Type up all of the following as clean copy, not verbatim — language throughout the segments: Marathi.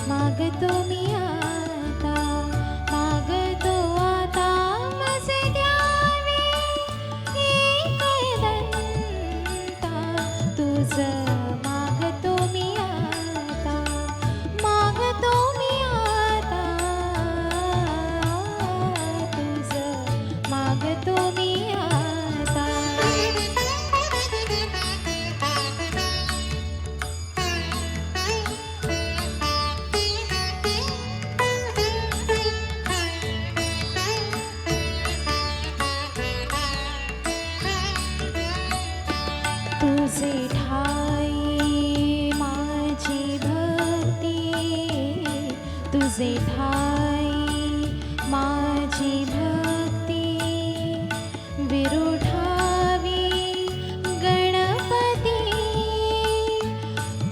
मागतो मी आता, मागतो आता मजे द्यावे एकदंता. तुझं मागतो मी आता, मागतो मी आता, तुझं मागतो मी आता. तुझे ठाई माझी भक्ती, तुझे ठाई माझी भक्ती. विरुठावी गणपती,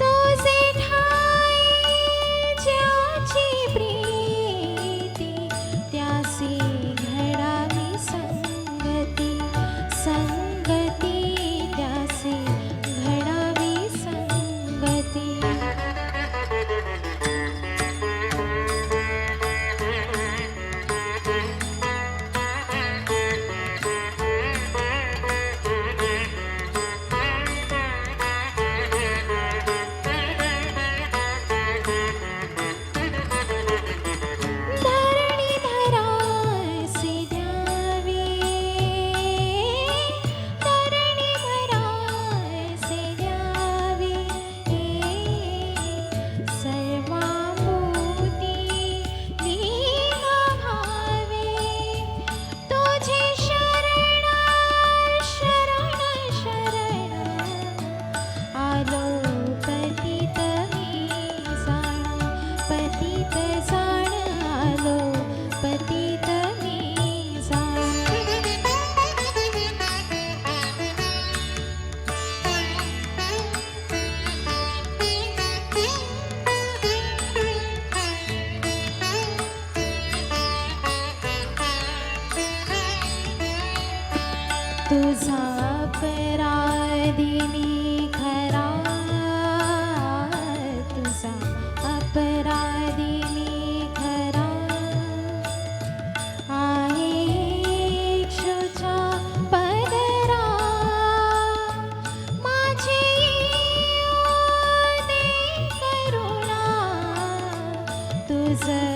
तुझे ठाई ज्याची प्रीती. त्यासी घडावी संगती, संगती त्यासी घडावी संगती. धरणीधरासी द्यावी, धरणीधरासी द्यावी सर्वांभूती निघावे. तुझे शरण शरण शरण आलो पतित मी जाण, पतित जाण आलो पतित मी जाण. तुझा अपराधी मी खरा, तुझा अपराधी मी खरा. आहे इक्षुच्या पदरा, माझी येऊ दे करुणा. तुझं